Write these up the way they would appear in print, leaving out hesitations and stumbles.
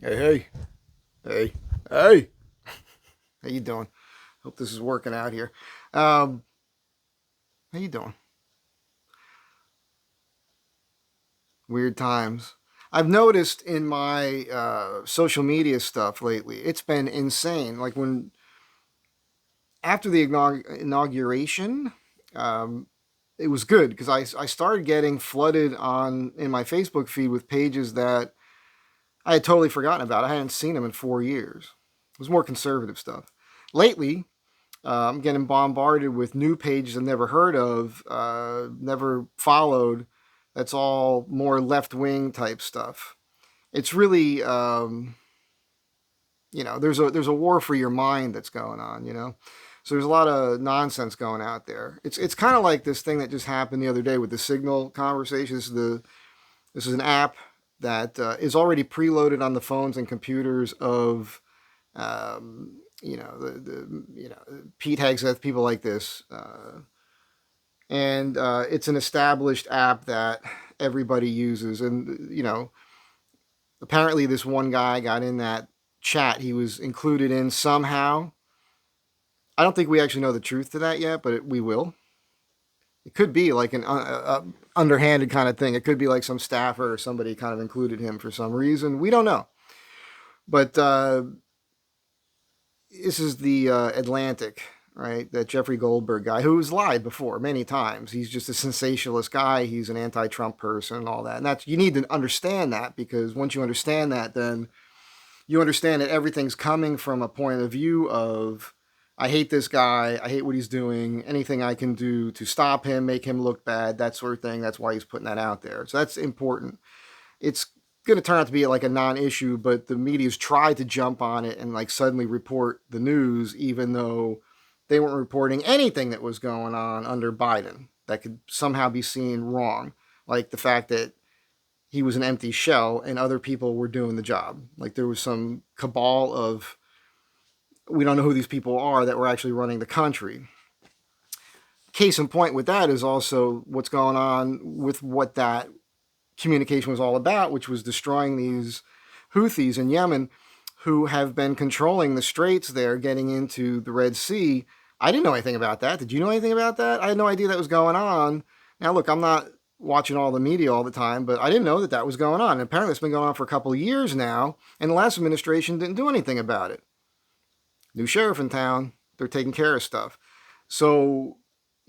Hey, hey, hey. How you doing? Hope this is working out here. Um, how you doing? Weird times. I've noticed in my social media stuff lately, it's been insane. Like when after the inauguration, um, it was good because I started getting flooded on in my Facebook feed with pages that I had totally forgotten about. I hadn't seen them in 4 years. It was more conservative stuff. Lately, I'm getting bombarded with new pages I've never heard of, never followed. That's all more left wing type stuff. It's really, there's a war for your mind that's going on. So there's a lot of nonsense going out there. It's kind of like this thing that just happened the other day with the Signal conversation. This is an app that is already preloaded on the phones and computers of Pete Hegseth, people like this, and it's an established app that everybody uses. And apparently this one guy got in that chat. He was included in somehow. I don't think we actually know the truth to that yet, but we will. It could be like an underhanded kind of thing. It could be like some staffer or somebody kind of included him for some reason. We don't know. But this is the Atlantic, right? That Jeffrey Goldberg guy who's lied before many times. He's just a sensationalist guy. He's an anti-Trump person and all that. And that's you need to understand that, because once you understand that, then you understand that everything's coming from a point of view of I hate this guy. I hate what he's doing. Anything I can do to stop him, make him look bad, that sort of thing. That's why he's putting that out there. So that's important. It's going to turn out to be like a non-issue, but the media's tried to jump on it and like suddenly report the news, even though they weren't reporting anything that was going on under Biden that could somehow be seen wrong, like the fact that he was an empty shell and other people were doing the job. Like there was some cabal of we don't know who these people are that were actually running the country. Case in point with that is also what's going on with what that communication was all about, which was destroying these Houthis in Yemen who have been controlling the straits there, getting into the Red Sea. I didn't know anything about that. Did you know anything about that? I had no idea that was going on. Now, look, I'm not watching all the media all the time, but I didn't know that that was going on. And apparently, it's been going on for a couple of years now, and the last administration didn't do anything about it. New sheriff in town, they're taking care of stuff. So,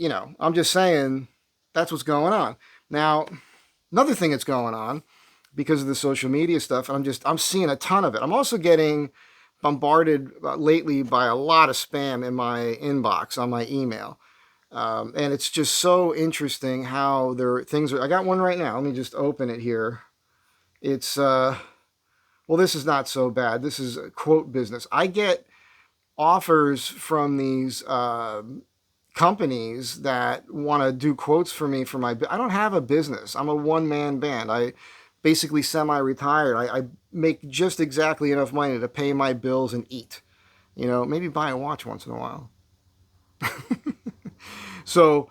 I'm just saying that's what's going on. Now, another thing that's going on because of the social media stuff, I'm seeing a ton of it. I'm also getting bombarded lately by a lot of spam in my inbox on my email. And it's just so interesting how things are. I got one right now. Let me just open it here. It's, this is not so bad. This is a quote business. I get offers from these companies that want to do quotes for me for I don't have a business. I'm a one-man band. I basically semi-retired. I make just exactly enough money to pay my bills and eat. Maybe buy a watch once in a while. So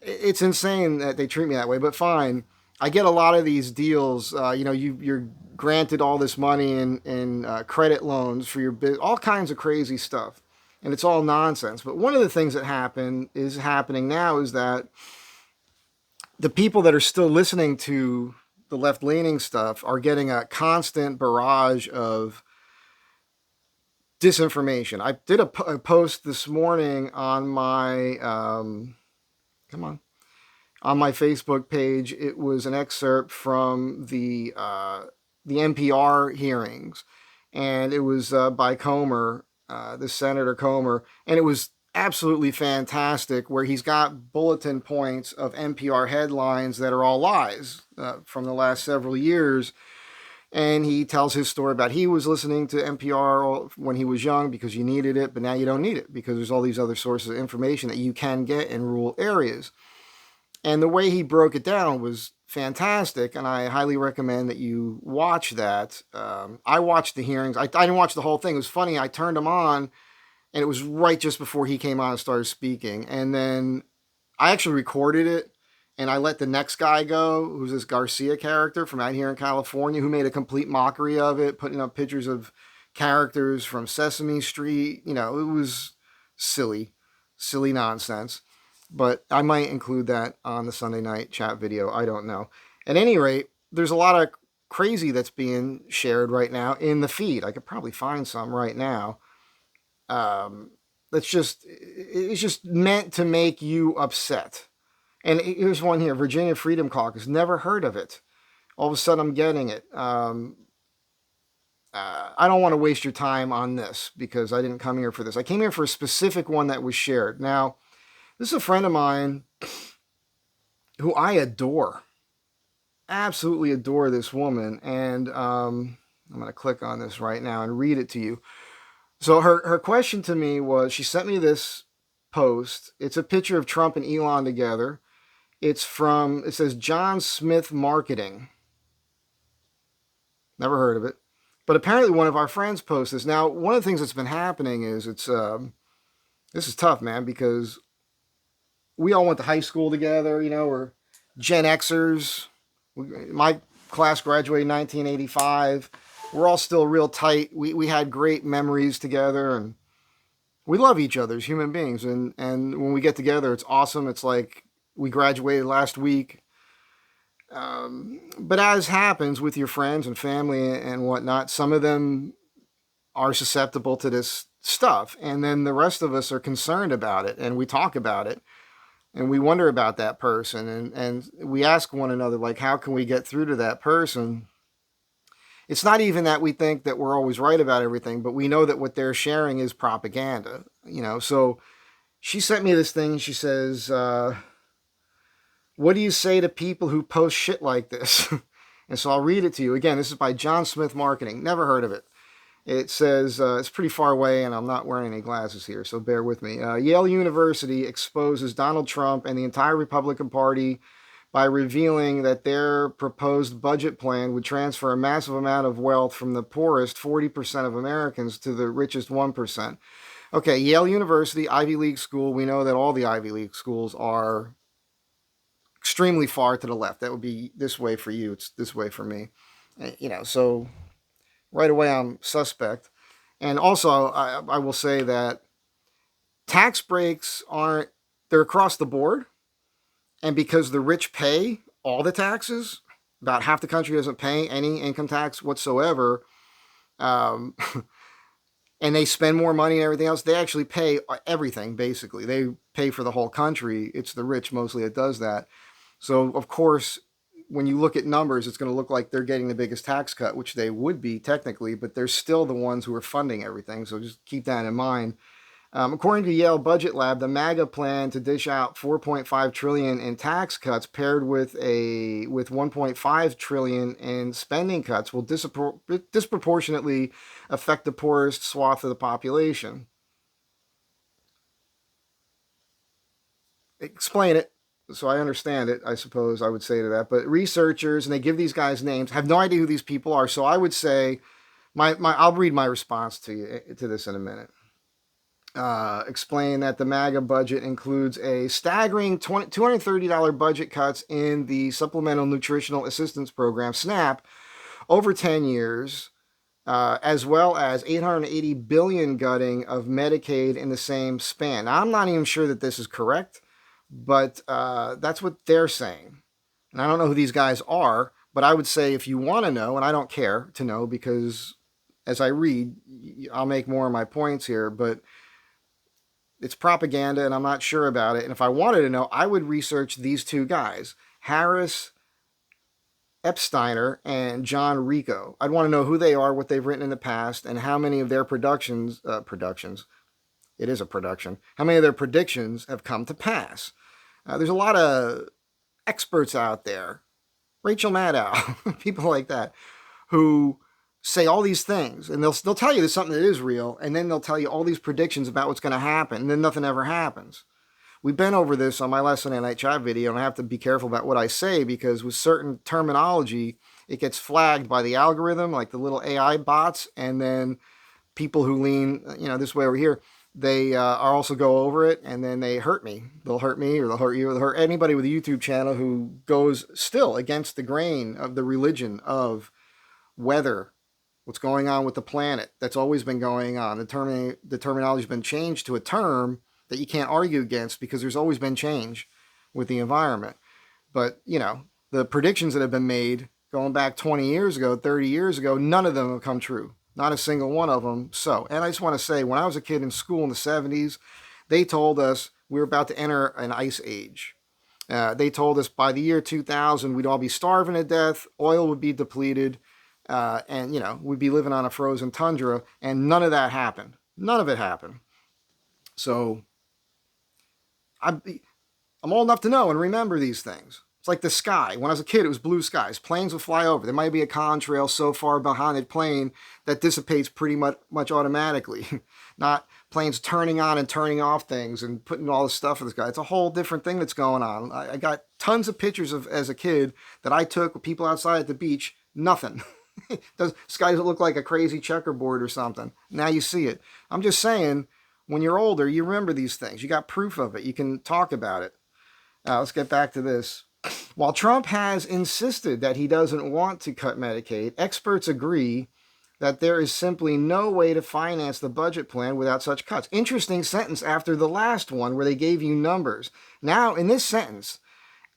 it's insane that they treat me that way, but fine. I get a lot of these deals. You're granted all this money in credit loans for your business, all kinds of crazy stuff, and it's all nonsense. But one of the things that is happening now is that the people that are still listening to the left-leaning stuff are getting a constant barrage of disinformation. I did a post this morning on my on my Facebook page. It was an excerpt from the NPR hearings, and it was by Comer, the Senator Comer, and it was absolutely fantastic. Where he's got bulletin points of NPR headlines that are all lies from the last several years. And he tells his story about he was listening to NPR when he was young because you needed it, but now you don't need it because there's all these other sources of information that you can get in rural areas. And the way he broke it down was fantastic, and I highly recommend that you watch that. I watched the hearings. I didn't watch the whole thing. It was funny. I turned them on, and it was right just before he came on and started speaking. And then I actually recorded it, and I let the next guy go, who's this Garcia character from out here in California, who made a complete mockery of it, putting up pictures of characters from Sesame Street. You know, it was silly, silly nonsense. But I might include that on the Sunday night chat video. I don't know. At any rate, there's a lot of crazy that's being shared right now in the feed. I could probably find some right now. That's just, it's just meant to make you upset. And here's one here: Virginia Freedom Caucus. Never heard of it. All of a sudden, I'm getting it. I don't want to waste your time on this because I didn't come here for this. I came here for a specific one that was shared. Now, this is a friend of mine who I adore. Absolutely adore this woman. And I'm going to click on this right now and read it to you. So her question to me was, she sent me this post. It's a picture of Trump and Elon together. It says John Smith Marketing. Never heard of it. But apparently one of our friends posted this. Now, one of the things that's been happening is this is tough, man, because we all went to high school together. You know, we're Gen Xers. My class graduated in 1985. We're all still real tight. We had great memories together, and we love each other as human beings. And when we get together, it's awesome. It's like we graduated last week. But as happens with your friends and family and whatnot, some of them are susceptible to this stuff. And then the rest of us are concerned about it, and we talk about it, and we wonder about that person. And we ask one another, like, how can we get through to that person? It's not even that we think that we're always right about everything, but we know that what they're sharing is propaganda, you know? So she sent me this thing. She says, what do you say to people who post shit like this? And so I'll read it to you. Again, this is by John Smith Marketing. Never heard of it. It says, it's pretty far away, and I'm not wearing any glasses here, so bear with me. Yale University exposes Donald Trump and the entire Republican Party by revealing that their proposed budget plan would transfer a massive amount of wealth from the poorest 40% of Americans to the richest 1%. Okay, Yale University, Ivy League school. We know that all the Ivy League schools are extremely far to the left. That would be this way for you. It's this way for me. You know, so right away I'm suspect. And also, I will say that tax breaks they're across the board. And because the rich pay all the taxes, about half the country doesn't pay any income tax whatsoever, and they spend more money and everything else, they actually pay everything, basically. They pay for the whole country. It's the rich mostly that does that. So, of course, when you look at numbers, it's going to look like they're getting the biggest tax cut, which they would be technically, but they're still the ones who are funding everything. So just keep that in mind. According to Yale Budget Lab, the MAGA plan to dish out $4.5 trillion in tax cuts paired with $1.5 trillion in spending cuts will disproportionately affect the poorest swath of the population. Explain it so I understand it, I suppose I would say to that. But researchers, and they give these guys names, have no idea who these people are. So I would say, I'll read my response to this in a minute. Explain that the MAGA budget includes a staggering $230 budget cuts in the Supplemental Nutritional Assistance Program, SNAP, over 10 years, as well as $880 billion gutting of Medicaid in the same span. Now, I'm not even sure that this is correct, but that's what they're saying. And I don't know who these guys are, but I would say if you want to know, and I don't care to know because as I read, I'll make more of my points here, but it's propaganda and I'm not sure about it. And if I wanted to know, I would research these two guys, Harris Epsteiner and John Rico. I'd want to know who they are, what they've written in the past, and how many of their productions, it is a production, how many of their predictions have come to pass. There's a lot of experts out there, Rachel Maddow, people like that, who say all these things, and they'll tell you there's something that is real, and then they'll tell you all these predictions about what's going to happen, and then nothing ever happens. We've been over this on my last Sunday Night Chat video, and I have to be careful about what I say, because with certain terminology, it gets flagged by the algorithm, like the little AI bots, and then people who lean, this way over here. they are also go over it and then they hurt me. They'll hurt me or they'll hurt you or they'll hurt anybody with a YouTube channel who goes still against the grain of the religion of weather, what's going on with the planet. That's always been going on. The terminology has been changed to a term that you can't argue against because there's always been change with the environment. But, the predictions that have been made going back 20 years ago, 30 years ago, none of them have come true. Not a single one of them. So, and I just want to say, when I was a kid in school in the 70s, they told us we were about to enter an ice age. They told us by the year 2000, we'd all be starving to death, oil would be depleted, and, we'd be living on a frozen tundra, and none of that happened. None of it happened. So, I'm old enough to know and remember these things. It's like the sky. When I was a kid, it was blue skies. Planes would fly over. There might be a contrail so far behind the plane that dissipates pretty much automatically. Not planes turning on and turning off things and putting all this stuff in the sky. It's a whole different thing that's going on. I got tons of pictures of as a kid that I took with people outside at the beach. Nothing. Sky doesn't look like a crazy checkerboard or something. Now you see it. I'm just saying, when you're older, you remember these things. You got proof of it. You can talk about it. Let's get back to this. While Trump has insisted that he doesn't want to cut Medicaid, experts agree that there is simply no way to finance the budget plan without such cuts. Interesting sentence after the last one where they gave you numbers. Now, in this sentence,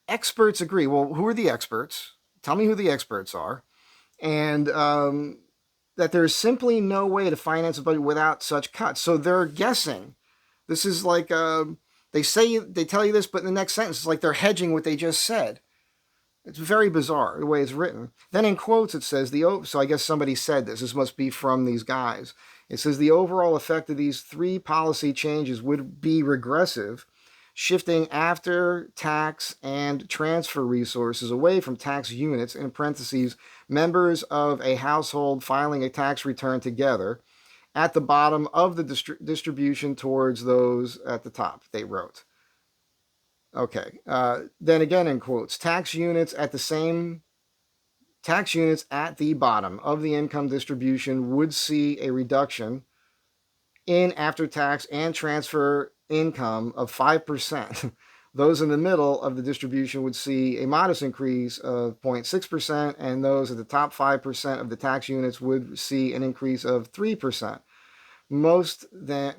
experts agree. Well, who are the experts? Tell me who the experts are. And that there is simply no way to finance the budget without such cuts. So they're guessing. This is like they tell you this, but in the next sentence, it's like they're hedging what they just said. It's very bizarre the way it's written. Then in quotes, it says, so I guess somebody said this. This must be from these guys. It says the overall effect of these three policy changes would be regressive, shifting after tax and transfer resources away from tax units, in parentheses, members of a household filing a tax return together, at the bottom of the distribution towards those at the top, they wrote. Okay. Then again in quotes, tax units at the bottom of the income distribution would see a reduction in after-tax and transfer income of 5%. Those in the middle of the distribution would see a modest increase of 0.6%, and those at the top 5% of the tax units would see an increase of 3%. More than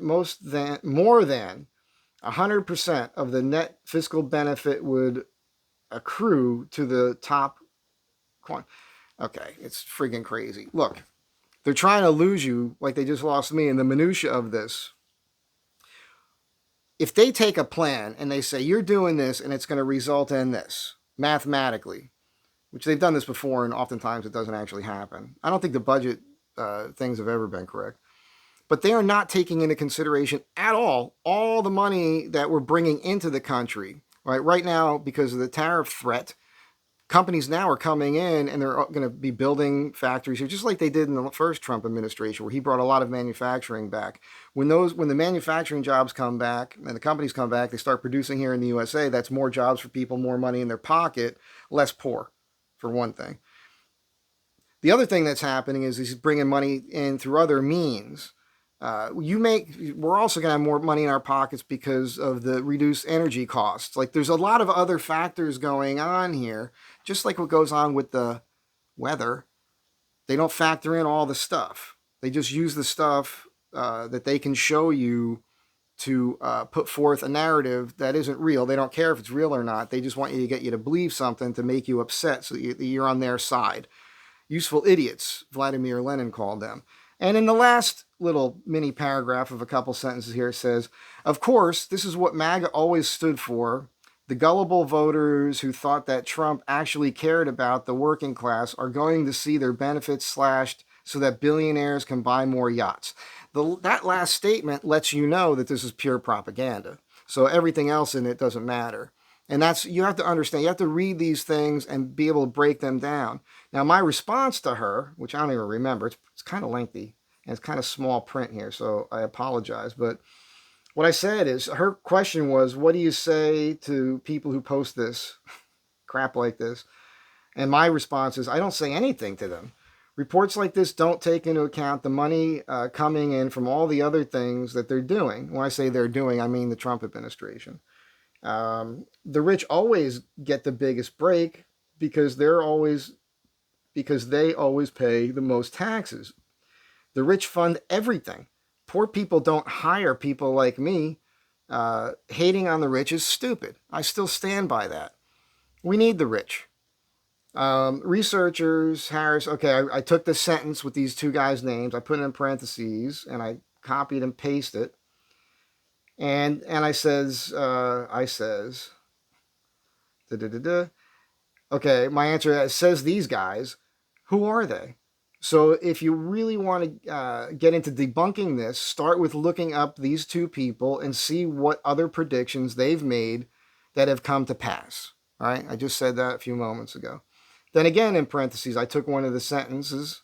100% of the net fiscal benefit would accrue to the top. Okay, it's freaking crazy. Look, they're trying to lose you like they just lost me in the minutia of this. If they take a plan and they say, you're doing this and it's going to result in this, mathematically, which they've done this before and oftentimes it doesn't actually happen. I don't think the budget things have ever been correct. But they are not taking into consideration at all the money that we're bringing into the country. Right now, because of the tariff threat, companies now are coming in and they're going to be building factories here, just like they did in the first Trump administration, where he brought a lot of manufacturing back. When the manufacturing jobs come back and the companies come back, they start producing here in the USA. That's more jobs for people, more money in their pocket, less poor, for one thing. The other thing that's happening is he's bringing money in through other means. We're also going to have more money in our pockets because of the reduced energy costs. Like, there's a lot of other factors going on here, just like what goes on with the weather. They don't factor in all the stuff. They just use the stuff that they can show you to put forth a narrative that isn't real. They don't care if it's real or not. They just want you to get you to believe something to make you upset so that you're on their side. Useful idiots, Vladimir Lenin called them. And in the last little mini paragraph of a couple sentences here, it says, of course, this is what MAGA always stood for. The gullible voters who thought that Trump actually cared about the working class are going to see their benefits slashed so that billionaires can buy more yachts. That last statement lets you know that this is pure propaganda. So everything else in it doesn't matter. And you have to understand, you have to read these things and be able to break them down. Now, my response to her, which I don't even remember, it's kind of lengthy and it's kind of small print here, so I apologize. But what I said is, her question was, what do you say to people who post this crap like this? And my response is, I don't say anything to them. Reports like this don't take into account the money coming in from all the other things that they're doing. When I say they're doing, I mean the Trump administration. The rich always get the biggest break because they always pay the most taxes. The rich fund everything. Poor people don't hire people like me. Hating on the rich is stupid. I still stand by that. We need the rich. Researchers, Harris, okay, I took this sentence with these two guys' names, I put it in parentheses, and I copied and pasted it. And I says, da da da da. Okay, my answer says these guys. Who are they? So if you really want to get into debunking this, start with looking up these two people and see what other predictions they've made that have come to pass. All right, I just said that a few moments ago. Then again, in parentheses, I took one of the sentences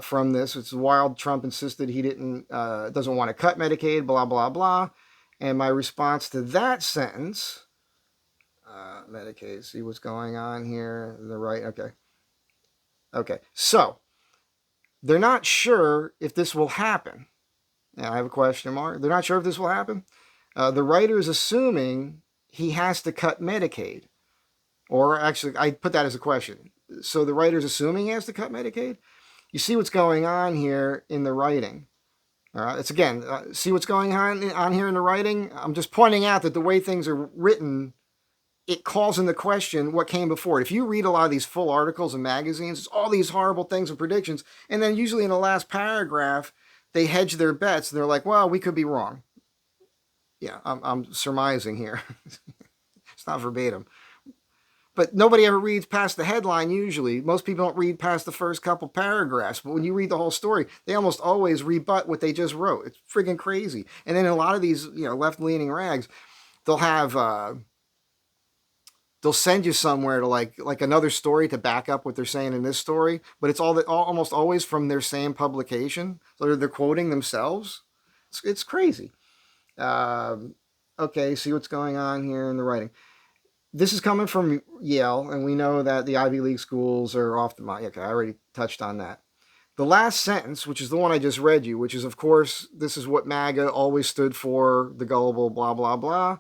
from this. It's wild. Trump insisted he doesn't want to cut Medicaid, blah blah blah. And my response to that sentence, Medicaid. See what's going on here. The right. Okay. So they're not sure if this will happen. I have a question mark. They're not sure if this will happen. The writer is assuming he has to cut Medicaid. Or actually, I put that as a question. So the writer's assuming he has to cut Medicaid? You see what's going on here in the writing. All right, it's again, see what's going on here in the writing? I'm just pointing out that the way things are written, it calls into question what came before it. If you read a lot of these full articles in magazines, it's all these horrible things and predictions. And then usually in the last paragraph, they hedge their bets. And they're like, well, we could be wrong. Yeah, I'm surmising here. It's not verbatim. But nobody ever reads past the headline usually. Most people don't read past the first couple paragraphs. But when you read the whole story, they almost always rebut what they just wrote. It's friggin' crazy. And then in a lot of these, left-leaning rags, they'll have they'll send you somewhere to like another story to back up what they're saying in this story. But it's almost always from their same publication. So they're quoting themselves. It's crazy. Okay, see what's going on here in the writing. This is coming from Yale, and we know that the Ivy League schools are off the mark. Okay, I already touched on that. The last sentence, which is the one I just read you, which is, of course, this is what MAGA always stood for, the gullible, blah, blah, blah.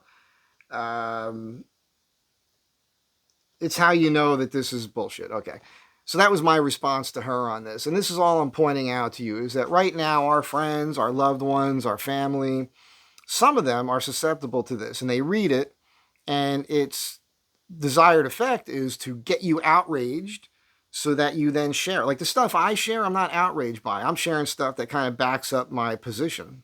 It's how you know that this is bullshit. Okay. So that was my response to her on this. And this is all I'm pointing out to you, is that right now our friends, our loved ones, our family, some of them are susceptible to this, and they read it, and its desired effect is to get you outraged so that you then share. Like the stuff I share, I'm not outraged by. I'm sharing stuff that kind of backs up my position,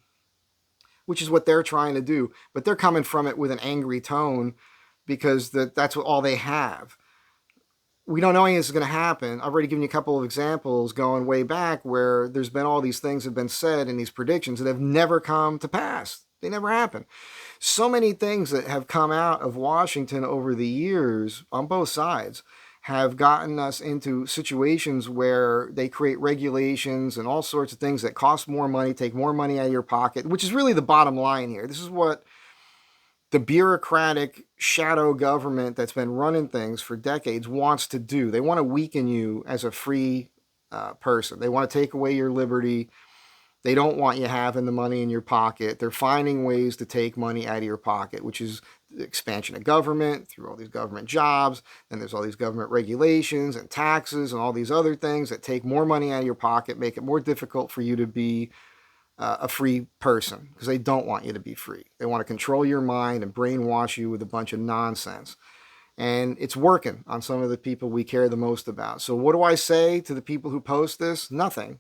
which is what they're trying to do. But they're coming from it with an angry tone because that's all they have. We don't know anything is going to happen. I've already given you a couple of examples going way back where there's been all these things that have been said in these predictions that have never come to pass. They never happen. So many things that have come out of Washington over the years on both sides have gotten us into situations where they create regulations and all sorts of things that cost more money, take more money out of your pocket, which is really the bottom line here. This is what the bureaucratic shadow government that's been running things for decades wants to do. They want to weaken you as a free person. They want to take away your liberty. They don't want you having the money in your pocket. They're finding ways to take money out of your pocket, which is the expansion of government through all these government jobs. And there's all these government regulations and taxes and all these other things that take more money out of your pocket, make it more difficult for you to be a free person because they don't want you to be free. They want to control your mind and brainwash you with a bunch of nonsense. And it's working on some of the people we care the most about. So what do I say to the people who post this? Nothing.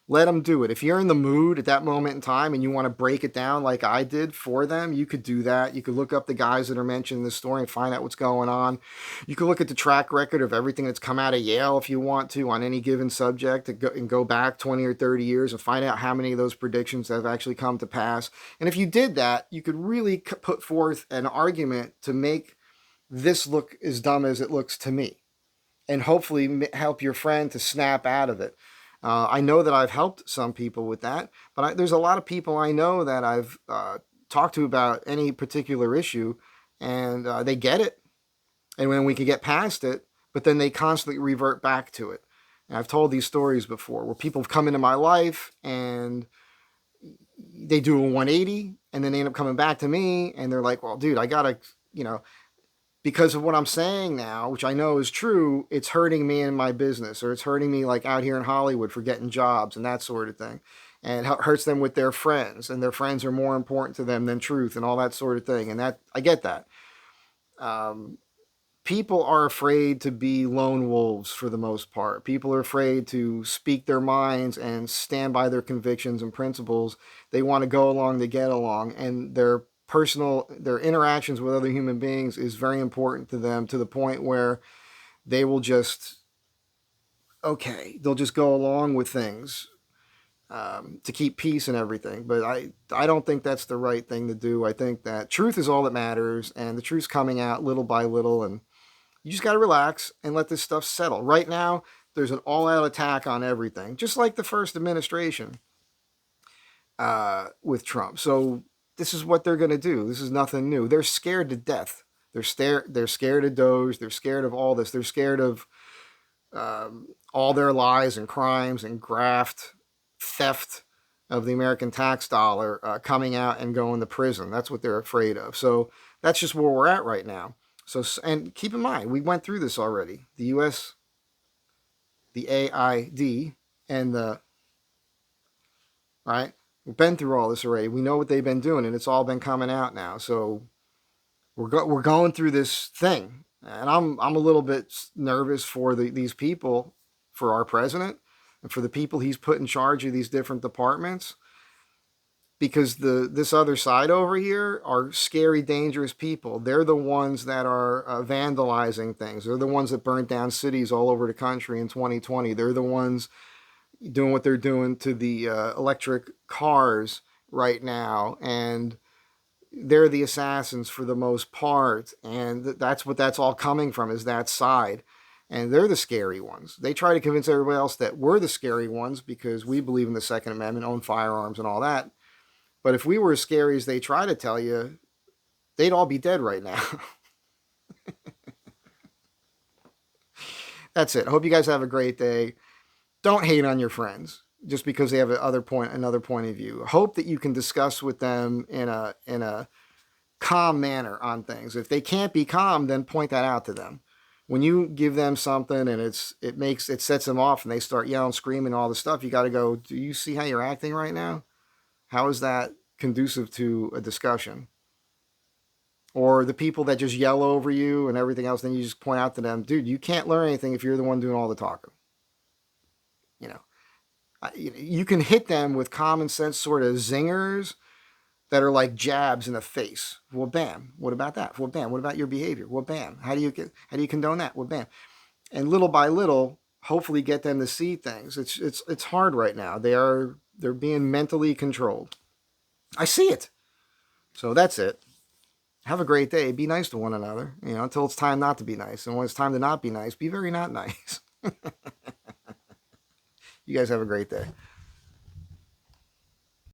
Let them do it. If you're in the mood at that moment in time and you want to break it down like I did for them, you could do that. You could look up the guys that are mentioned in the story and find out what's going on. You could look at the track record of everything that's come out of Yale if you want to on any given subject and go back 20 or 30 years and find out how many of those predictions have actually come to pass. And if you did that, you could really put forth an argument to make this look as dumb as it looks to me and hopefully help your friend to snap out of it. I know that I've helped some people with that, but there's a lot of people I know that I've talked to about any particular issue, and they get it, and when we can get past it, but then they constantly revert back to it. And I've told these stories before where people have come into my life and they do a 180 and then they end up coming back to me and they're like, well, dude, I gotta, you know, because of what I'm saying now, which I know is true, it's hurting me in my business, or it's hurting me like out here in Hollywood for getting jobs and that sort of thing. And it hurts them with their friends, and their friends are more important to them than truth and all that sort of thing. And that, I get that. Um, People are afraid to be lone wolves for the most part. People are afraid to speak their minds and stand by their convictions and principles. They want to go along to get along, and their interactions with other human beings is very important to them, to the point where they will just, okay, they'll just go along with things to keep peace and everything. But I don't think that's the right thing to do. I think that truth is all that matters, and the truth's coming out little by little, and you just got to relax and let this stuff settle. Right now, there's an all-out attack on everything, just like the first administration with Trump. So this is what they're going to do. This is nothing new. They're scared to death. They're scared of Doge. They're scared of all this. They're scared of all their lies and crimes and graft, theft of the American tax dollar coming out and going to prison. That's what they're afraid of. So that's just where we're at right now. So, and keep in mind, we went through this already. The U.S., the AID, and the, right? We've been through all this already. We know what they've been doing, and it's all been coming out now. So we're going through this thing, and I'm a little bit nervous for these people, for our president, and for the people he's put in charge of these different departments, because this other side over here are scary, dangerous people. They're the ones that are vandalizing things. They're the ones that burnt down cities all over the country in 2020. They're the ones doing what they're doing to the electric cars right now, and they're the assassins for the most part. And that's what that's all coming from, is that side. And they're the scary ones. They try to convince everybody else that we're the scary ones because we believe in the Second Amendment, own firearms and all that. But if we were as scary as they try to tell you, they'd all be dead right now. That's it. I hope you guys have a great day. Don't hate on your friends just because they have another point of view. Hope that you can discuss with them in a calm manner on things. If they can't be calm, then point that out to them. When you give them something and it sets them off and they start yelling, screaming, all this stuff, you got to go, do you see how you're acting right now? How is that conducive to a discussion? Or the people that just yell over you and everything else, then you just point out to them, dude, you can't learn anything if you're the one doing all the talking. You know, you can hit them with common sense sort of zingers that are like jabs in the face. Well, bam. What about that? Well, bam. What about your behavior? Well, bam. How do you condone that? Well, bam. And little by little, hopefully get them to see things. It's hard right now. They're being mentally controlled. I see it. So that's it. Have a great day. Be nice to one another, until it's time not to be nice. And when it's time to not be nice, be very not nice. You guys have a great day.